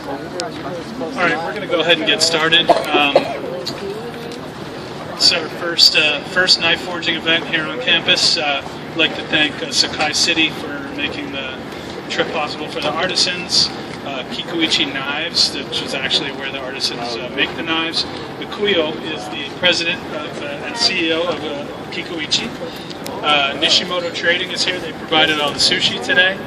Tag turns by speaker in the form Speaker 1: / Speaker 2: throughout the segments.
Speaker 1: All right, we're going to go ahead and get started. It's our first knife forging event here on campus. I'd like to thank Sakai City for making the trip possible for the artisans. Kikuichi Knives, which is actually where the artisans make the knives. Mikuyo is the president and CEO of Kikuichi. Nishimoto Trading is here. They provided all the sushi today.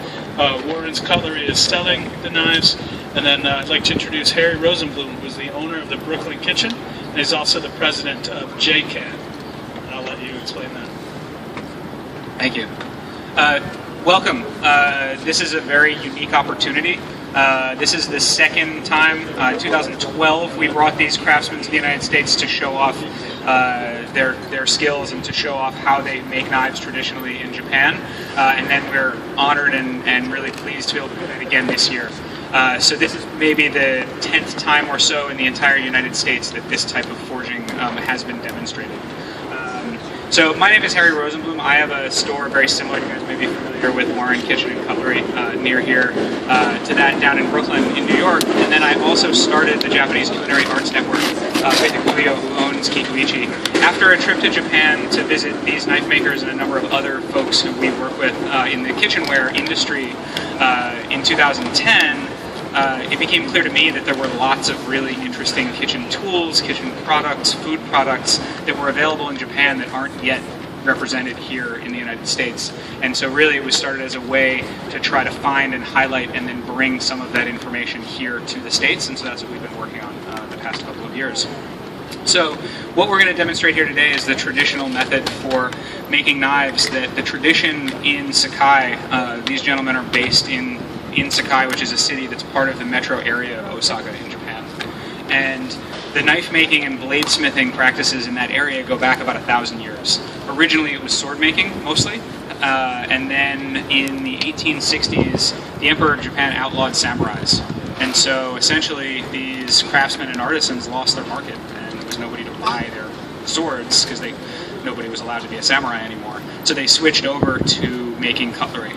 Speaker 1: Warren's Cutlery is selling the knives. And then I'd like to introduce Harry Rosenblum, who's the owner of the Brooklyn Kitchen, and he's also the president of JCAD. I'll let you explain that.
Speaker 2: Thank you. Welcome. This is a very unique opportunity. This is the second time, 2012, we brought these craftsmen to the United States to show off their skills and to show off how they make knives traditionally in Japan. And then we're honored and really pleased to be able to do that again this year. So this is maybe the 10th time or so in the entire United States that this type of forging has been demonstrated. So my name is Harry Rosenblum. I have a store very similar, you guys may be familiar with Warren Kitchen and Cutlery near here, to that down in Brooklyn in New York. And then I also started the Japanese Culinary Arts Network with Mikuyo, who owns Kikuichi. After a trip to Japan to visit these knife makers and a number of other folks who we work with in the kitchenware industry in 2010, it became clear to me that there were lots of really interesting kitchen tools, kitchen products, food products that were available in Japan that aren't yet represented here in the United States. And so really it was started as a way to try to find and highlight and then bring some of that information here to the States, and so that's what we've been working on the past couple of years. So what we're going to demonstrate here today is the traditional method for making knives. That the tradition in Sakai, these gentlemen are based in Sakai, which is a city that's part of the metro area of Osaka in Japan. And the knife making and bladesmithing practices in that area go back about 1,000 years. Originally it was sword making, mostly, and then in the 1860s, the Emperor of Japan outlawed samurais. And so essentially these craftsmen and artisans lost their market, and there was nobody to buy their swords because nobody was allowed to be a samurai anymore. So they switched over to making cutlery.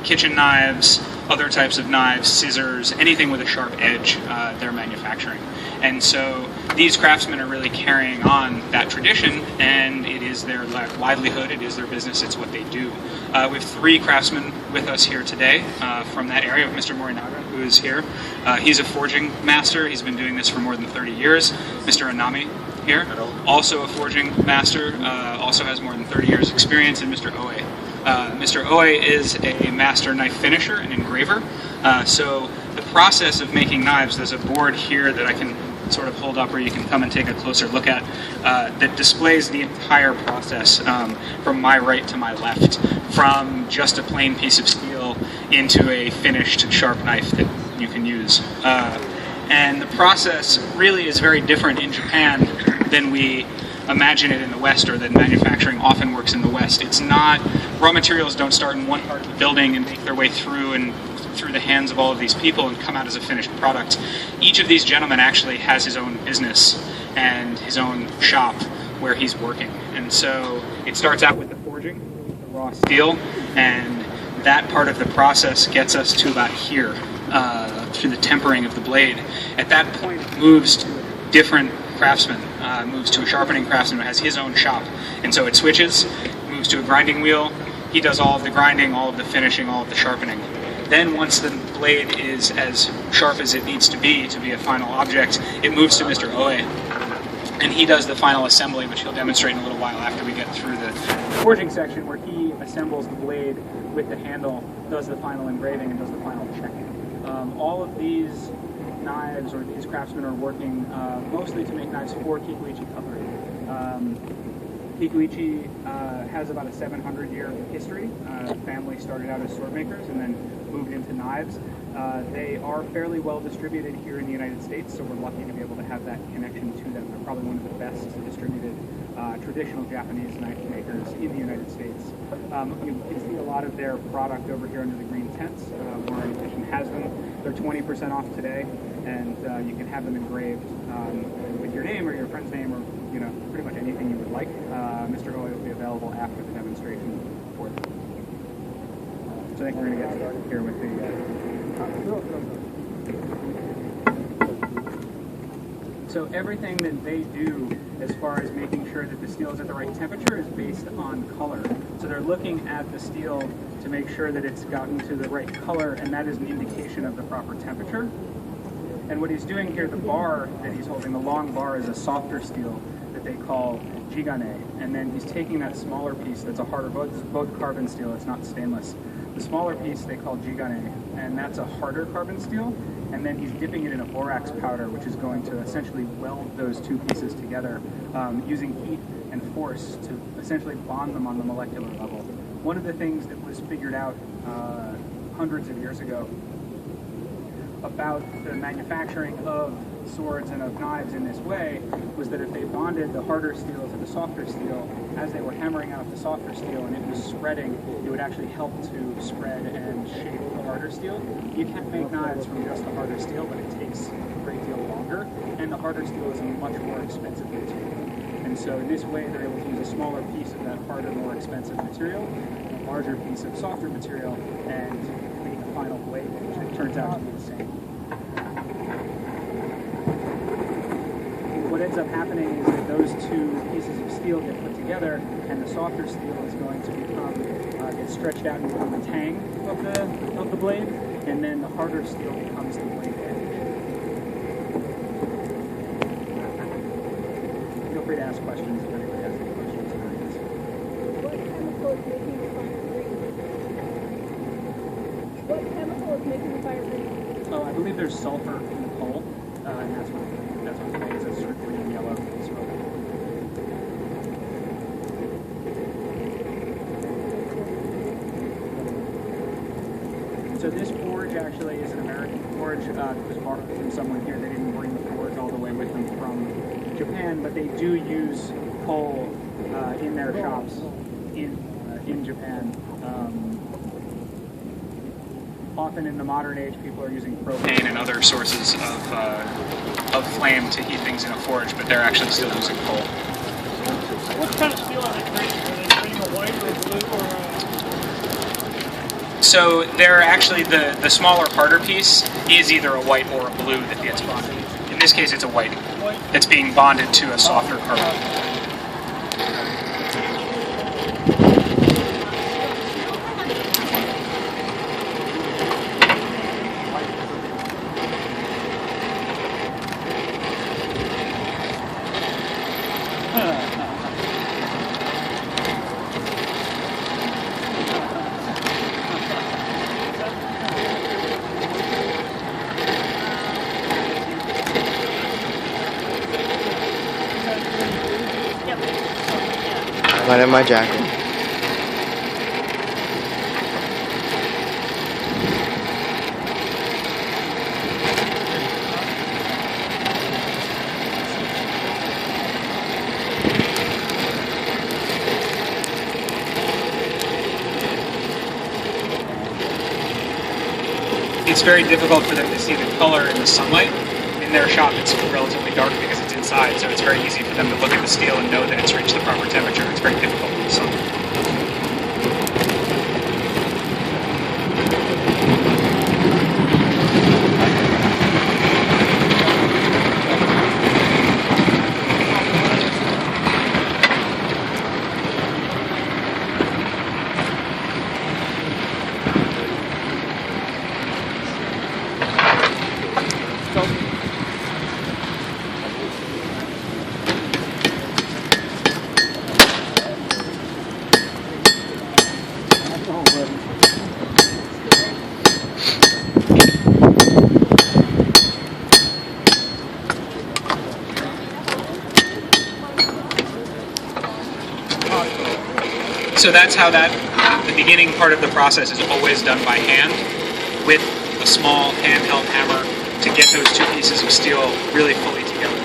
Speaker 2: Kitchen knives, other types of knives, scissors, anything with a sharp edge, they're manufacturing. And so these craftsmen are really carrying on that tradition, and it is their livelihood, it is their business, it's what they do. We have 3 craftsmen with us here today from that area. Mr. Morinaga, who is here. He's a forging master. He's been doing this for more than 30 years. Mr. Anami here, also a forging master, also has more than 30 years experience, and Mr. Oe. Mr. Oe is a master knife finisher and engraver. So the process of making knives, there's a board here that I can sort of hold up where you can come and take a closer look at that displays the entire process from my right to my left, from just a plain piece of steel into a finished sharp knife that you can use. And the process really is very different in Japan than we imagine it in the West, or that manufacturing often works in the West. It's not, raw materials don't start in one part of the building and make their way through the hands of all of these people and come out as a finished product. Each of these gentlemen actually has his own business and his own shop where he's working. And so it starts out with the forging, the raw steel, and that part of the process gets us to about here, through the tempering of the blade. At that point it moves to a different craftsman, moves to a sharpening craftsman who has his own shop. And so it switches, moves to a grinding wheel. He does all of the grinding, all of the finishing, all of the sharpening. Then once the blade is as sharp as it needs to be a final object, it moves to Mr. Oe. And he does the final assembly, which he'll demonstrate in a little while after we get through the forging section, where he assembles the blade with the handle, does the final engraving, and does the final checking. All of these knives, or these craftsmen, are working mostly to make knives for Kikuichi Cutlery. Kikuichi has about a 700-year history. The family started out as sword makers and then moved into knives. They are fairly well distributed here in the United States, so we're lucky to be able to have that connection to them. They're probably one of the best distributed traditional Japanese knife makers in the United States. You can see a lot of their product over here under the green tents. Warren Kitchen has them. They're 20% off today, and you can have them engraved with your name or your friend's name, or pretty much anything you would like. Mr. Oe will be available after the demonstration for them. So I think we're going to get started here with the So everything that they do as far as making sure that the steel is at the right temperature is based on color. So they're looking at the steel to make sure that it's gotten to the right color, and that is an indication of the proper temperature. And what he's doing here, the bar that he's holding, the long bar, is a softer steel that they call jigane. And then he's taking that smaller piece that's a harder, both carbon steel, it's not stainless. The smaller piece they call jigane, and that's a harder carbon steel. And then he's dipping it in a borax powder, which is going to essentially weld those two pieces together using heat and force to essentially bond them on the molecular level. One of the things that was figured out hundreds of years ago about the manufacturing of swords and of knives in this way was that if they bonded the harder steel to the softer steel, as they were hammering out the softer steel and it was spreading, it would actually help to spread and shape the harder steel. You can make knives from just the harder steel, but it takes a great deal longer, and the harder steel is a much more expensive material. And so in this way, they're able to use a smaller piece of that harder, more expensive material, and a larger piece of softer material, and make the final blade, which turns out to be the same. What ends up happening is that those two pieces of steel get put together, and the softer steel is going to become get stretched out and become a tang of the blade, and then the harder steel becomes the blade edge. Feel free to ask questions if anybody has any questions tonight.
Speaker 3: What chemical is making the fire breathe?
Speaker 2: Oh, I believe there's sulfur in the coal, and that's what makes it sort of green and yellow smoke. So this forge actually is an American forge that was borrowed from someone here. They didn't bring the forge all the way with them from Japan, but they do use coal in their shops in Japan. Often in the modern age, people are using propane and other sources of flame to heat things in a forge, but they're actually still using coal.
Speaker 1: What kind of steel are they creating? Are they creating a white or a blue or a...
Speaker 2: So they're actually, the smaller, harder piece is either a white or a blue that gets bonded. In this case, it's a white. It's being bonded to a softer carbon.
Speaker 4: I'm in my jacket.
Speaker 2: It's very difficult for them to see the color in the sunlight. In their shop, it's relatively dark because it's inside, so it's very easy for them to look at the steel and know that it's reached the proper temperature. It's very difficult in the sun. So that's how the beginning part of the process is always done by hand with a small handheld hammer to get those two pieces of steel really fully together.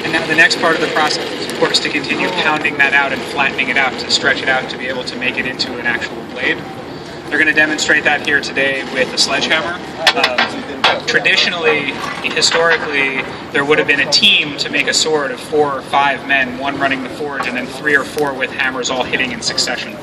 Speaker 2: And now the next part of the process is, of course, to continue pounding that out and flattening it out, to stretch it out to be able to make it into an actual blade. They're going to demonstrate that here today with a sledgehammer. Traditionally, historically, there would have been a team to make a sword of 4 or 5 men, one running the forge, and then 3 or 4 with hammers all hitting in succession.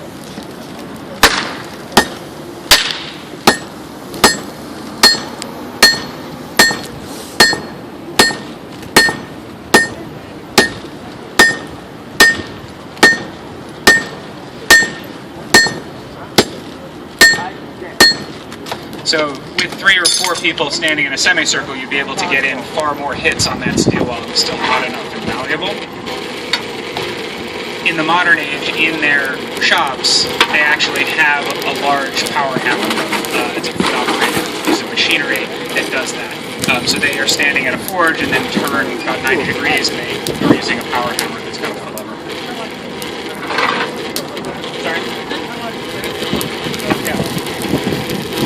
Speaker 2: So with 3 or 4 people standing in a semicircle, you'd be able to get in far more hits on that steel while it was still hot enough and malleable. In the modern age, in their shops, they actually have a large power hammer. It's a foot-operated piece of machinery that does that. So they are standing at a forge and then turn about 90 degrees, and they are using a power hammer that's got a foot lever. Sorry? Yeah.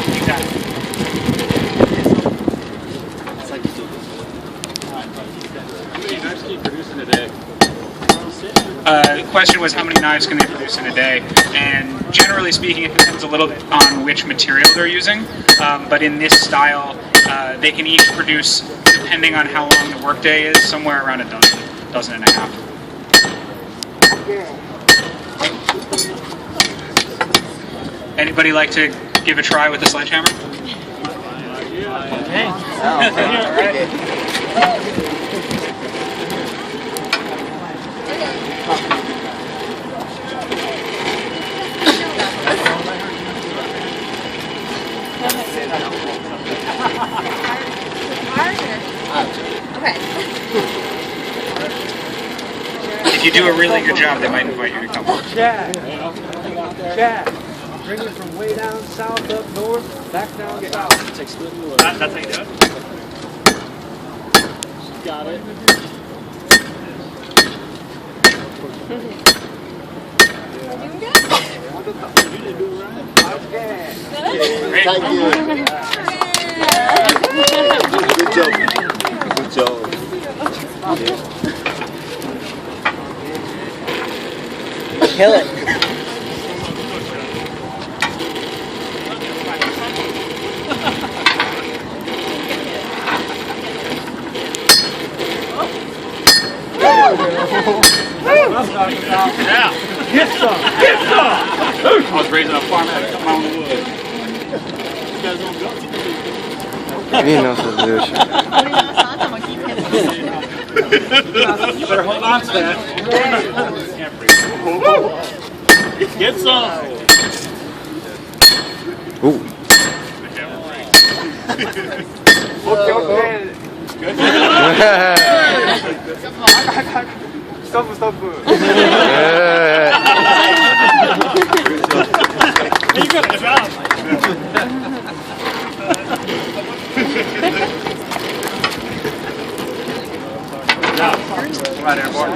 Speaker 2: You got it. The question was how many knives can they produce in a day, and generally speaking it depends a little bit on which material they're using, but in this style they can each produce, depending on how long the workday is, somewhere around a dozen and a half. Anybody like to give a try with the sledgehammer?
Speaker 3: Okay.
Speaker 2: If you do a really good job, they might invite you to come.
Speaker 5: Chad, bring it from way down south up north, back down south.
Speaker 2: That's how you do it?
Speaker 5: Got it.
Speaker 2: Great.
Speaker 6: Thank you. Good job. Good job.
Speaker 4: Kill it.
Speaker 5: Yeah. Get some. Get some.
Speaker 2: I was raised on a farm out of Mountain Wood.
Speaker 4: You know solution.
Speaker 5: You better hold on to that. Get some.
Speaker 4: Ooh.
Speaker 5: Stop. You got a job.
Speaker 2: Come on, airborne.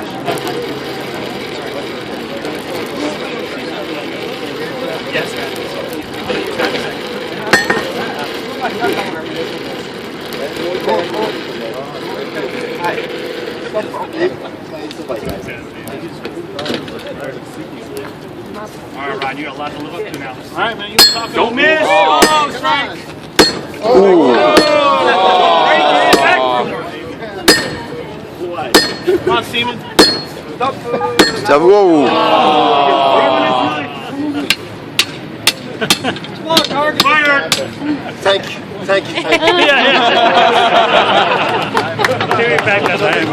Speaker 2: Yes.
Speaker 5: All right, Ryan, you got a lot to live up to now. All right, man, you can talk. Don't miss. Oh, strike. Come on, Seaman.
Speaker 4: Double.
Speaker 5: Come on, target. Fire.
Speaker 6: Thank you.
Speaker 5: Yeah. Take it back as I am.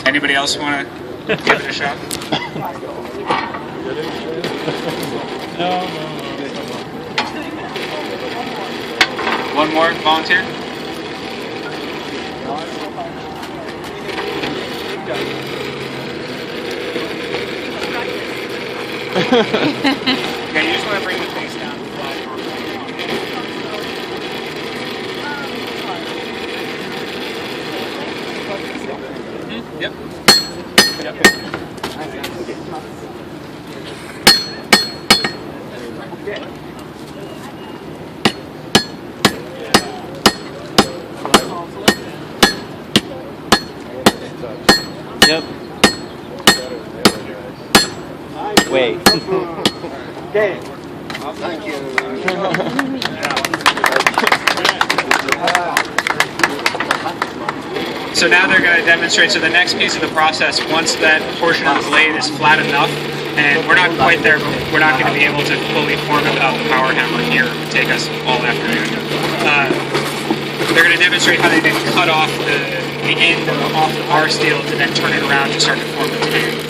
Speaker 2: Anybody else want to give it a shot? One more volunteer? Okay, you just want to bring the face down. Yep.
Speaker 4: Yep. Wait.
Speaker 6: Okay. Thank you.
Speaker 2: So now they're going to demonstrate. So the next piece of the process, once that portion of the blade is flat enough, and we're not quite there, but we're not going to be able to fully form it without the power hammer here. It would take us all afternoon. They're going to demonstrate how they then cut off the end off the bar steel to then turn it around to start to form the tang.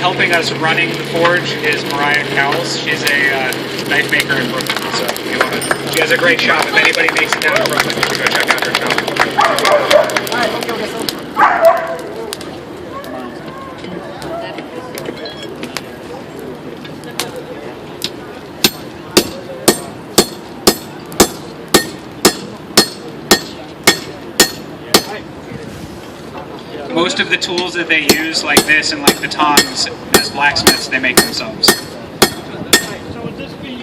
Speaker 2: Helping us running the forge is Mariah Cowles. She's a knife maker in Brooklyn. So she has a great shop. If anybody makes it down to Brooklyn, you can go check out her Most of the tools that they use, like this and like the tongs, as blacksmiths, they make themselves.
Speaker 5: So would this be,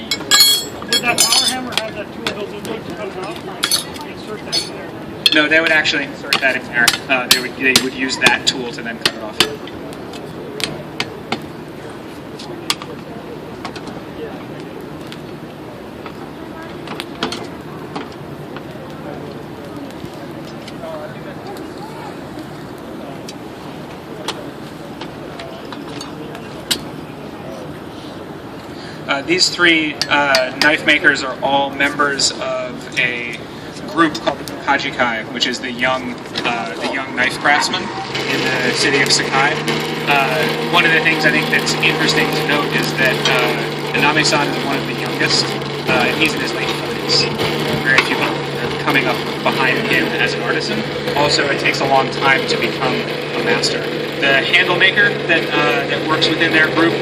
Speaker 5: would that power hammer have that tool built into it to cut it off? Or insert that in there?
Speaker 2: No, they would actually insert that in there. They would use that tool to then cut it off. These three knife makers are all members of a group called the Kajikai, which is the young knife craftsmen in the city of Sakai. One of the things I think that's interesting to note is that Inami-san is one of the youngest. He's in his late 40s. Very few people are coming up behind him as an artisan. Also, it takes a long time to become a master. The handle maker that works within their group,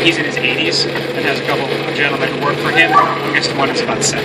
Speaker 2: he's in his 80s and has a couple of gentlemen who work for him. The youngest one is about 7.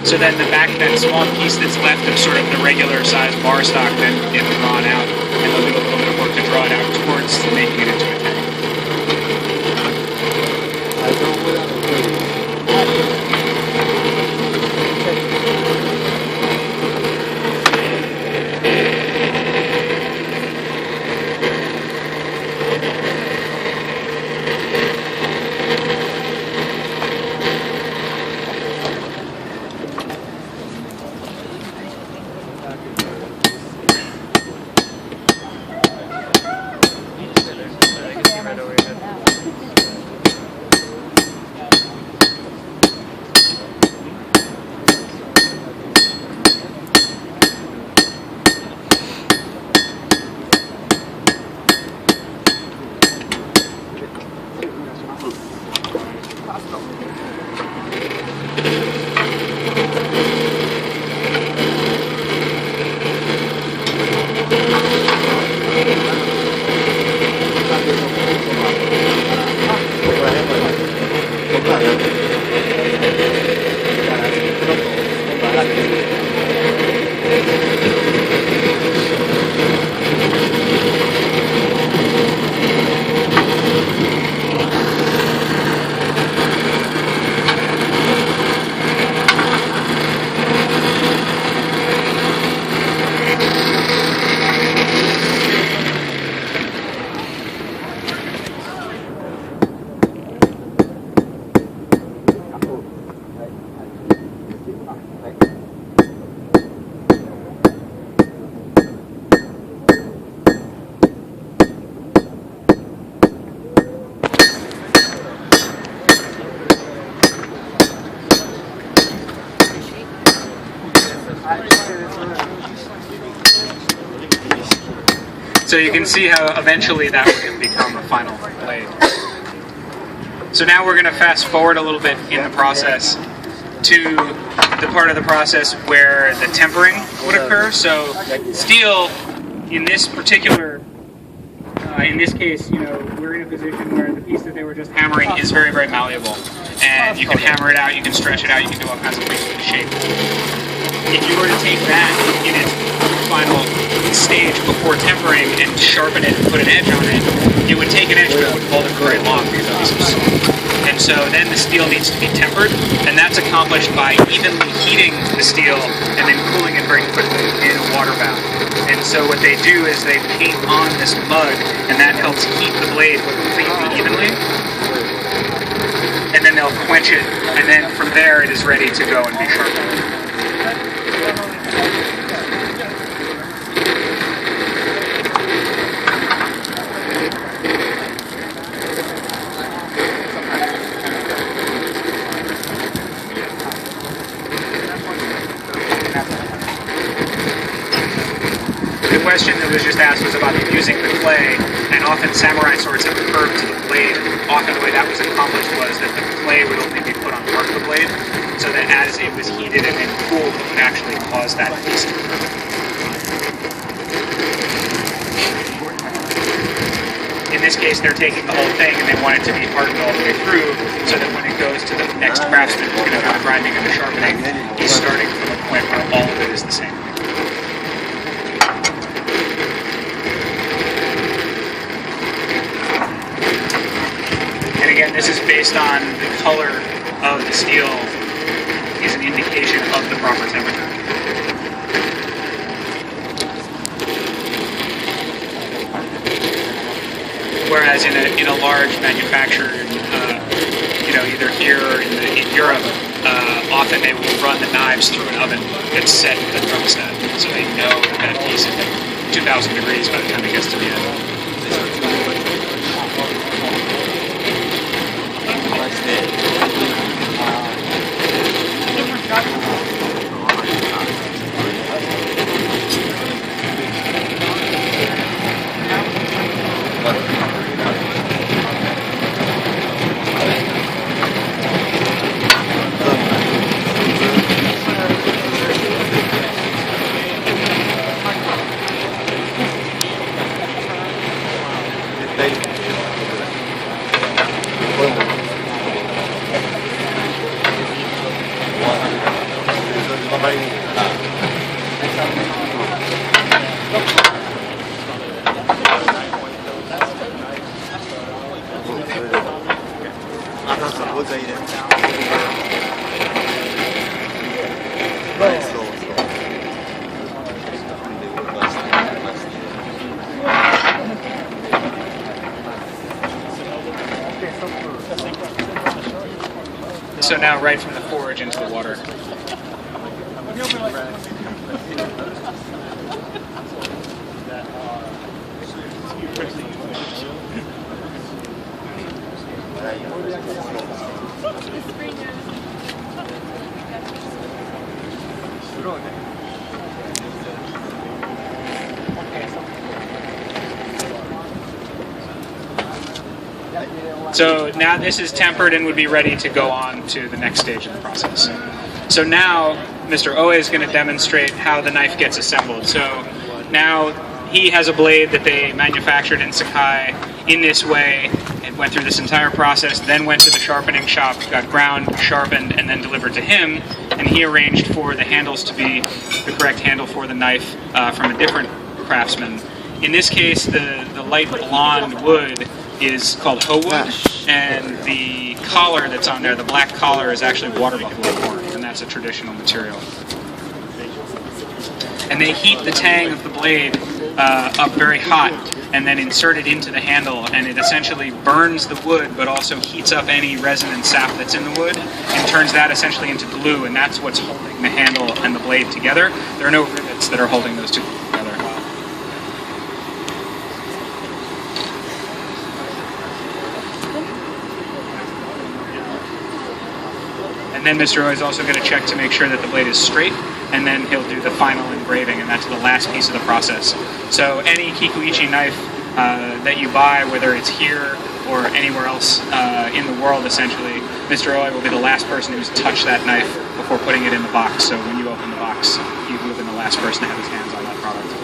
Speaker 2: So then that small piece that's left of sort of the regular size bar stock then gets drawn out, and they'll do a little bit of work to draw it out towards making it into a tank. So you can see how eventually that would become a final blade. So now we're going to fast forward a little bit in the process to the part of the process where the tempering would occur. So steel, in this particular, in this case, you know, we're in a position where the piece that they were just hammering is very, very malleable. And you can hammer it out, you can stretch it out, you can do all kinds of things with the shape. If you were to take that in its final stage before tempering and sharpen it and put an edge on it, it would take an edge but it wouldn't hold it for very long because it would be so soft. And so then the steel needs to be tempered, and that's accomplished by evenly heating the steel and then cooling it very quickly in a water bath. And so what they do is they paint on this mud, and that helps heat the blade completely evenly. And then they'll quench it, and then from there it is ready to go and be sharpened. The question that was just asked was about using the clay, and often samurai swords have a curve to the blade. Often the way that was accomplished was that the clay would only be put on part of the blade, so that as it was heated and then cooled, it would actually cause that piece to curve. In this case, they're taking the whole thing and they want it to be hardened all the way through, so that when it goes to the next craftsman who's going to do the grinding and the sharpening, he's starting from a point where all of it is the same. And again, this is based on the color of the steel is an indication of the proper temperature. Whereas in a large manufacturer, you know, either here or in Europe, often they will run the knives through an oven that's set with a thermostat, so they know that piece is at 2,000 degrees by the time it gets to the end. So now right from the forge into the water. So now this is tempered and would be ready to go on to the next stage of the process. So now Mr. Oe is going to demonstrate how the knife gets assembled. So now he has a blade that they manufactured in Sakai in this way. It went through this entire process, then went to the sharpening shop, got ground, sharpened, and then delivered to him. And he arranged for the handles to be the correct handle for the knife from a different craftsman. In this case, the light blonde wood is called hoe wood, and the collar that's on there, the black collar, is actually water buffalo horn, and that's a traditional material. And they heat the tang of the blade up very hot and then insert it into the handle, and it essentially burns the wood but also heats up any resin and sap that's in the wood and turns that essentially into glue, and that's what's holding the handle and the blade together. There are no rivets that are holding those two together. And then Mr. O is also going to check to make sure that the blade is straight. and then he'll do the final engraving, and that's the last piece of the process. So any kikuichi knife that you buy, whether it's here or anywhere else in the world, essentially, Mr. Oi will be the last person who's touched that knife before putting it in the box. So when you open the box, you will have been the last person to have his hands on that product.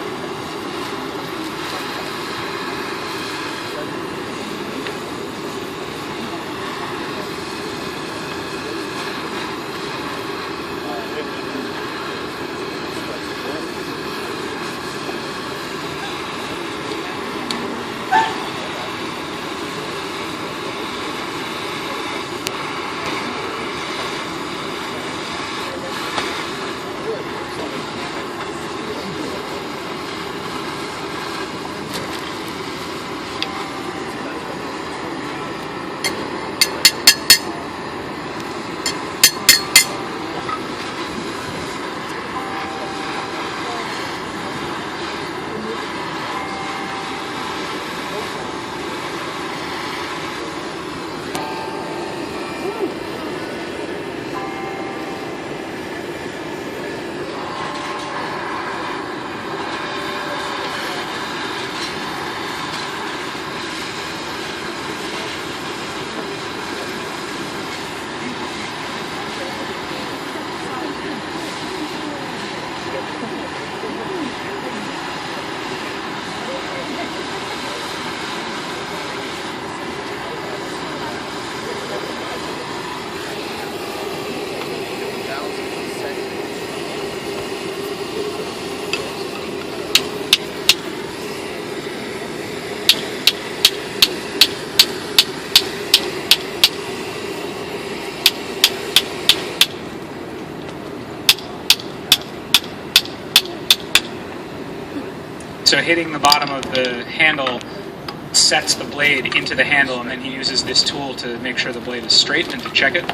Speaker 2: So hitting the bottom of the handle sets the blade into the handle, and then he uses this tool to make sure the blade is straight and to check it.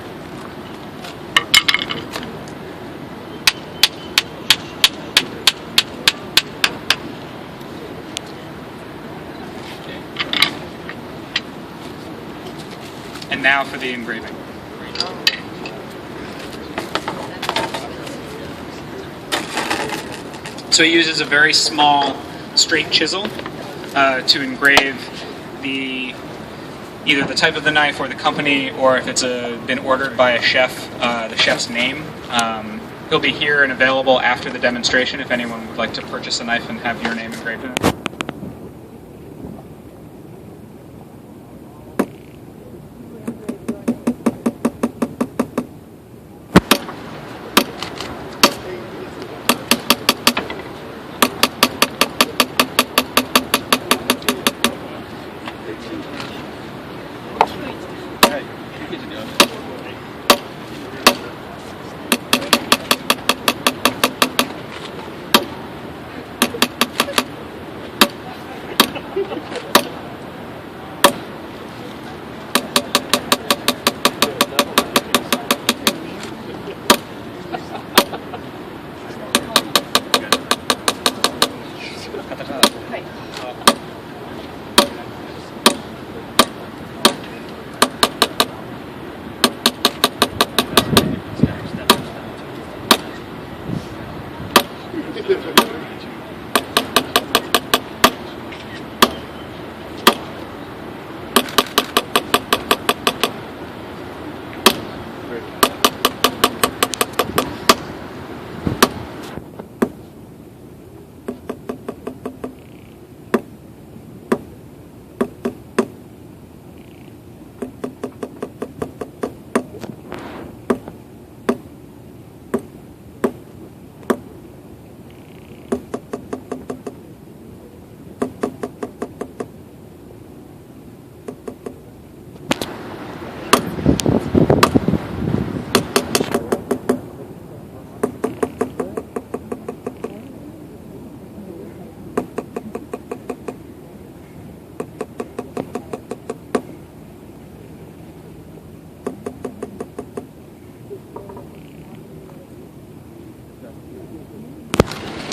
Speaker 2: And now for the engraving. So he uses a very small straight chisel to engrave either the type of the knife or the company, or if it's been ordered by a chef, the chef's name. He'll be here and available after the demonstration if anyone would like to purchase a knife and have your name engraved in it.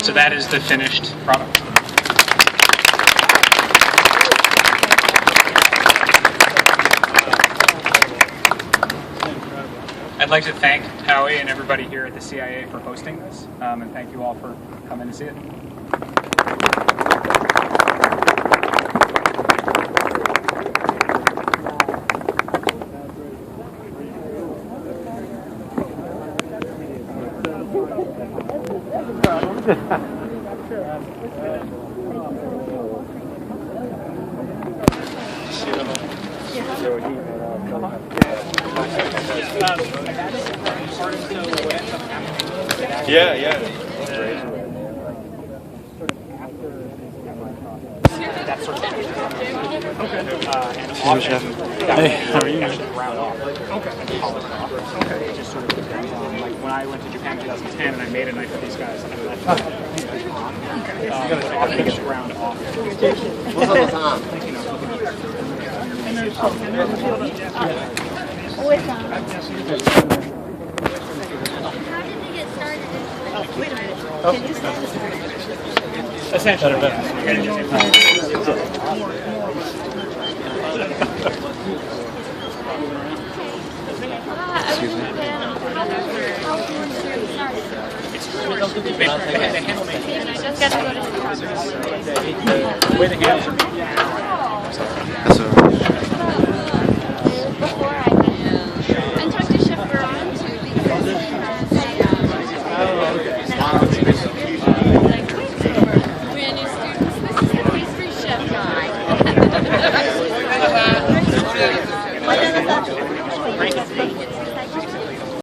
Speaker 2: So that is the finished product. I'd like to thank Howie and everybody here at the CIA for hosting this, and thank you all for coming to see it.
Speaker 7: Yeah.
Speaker 2: That sort of thing. And often that would actually round off. And polish it off. It just sort of depends on, like when I went to Japan in 2010 and I made a knife for these guys, I left it on. But often it gets ground off.
Speaker 3: Wait a minute. Can you stand
Speaker 2: Essentially.
Speaker 3: Excuse me. I just got to go to
Speaker 2: The way the handles are made.
Speaker 4: That's all right.
Speaker 3: before I went and talked to Chef Baron too because he has brand new students. This is the pastry chef guy. What does that?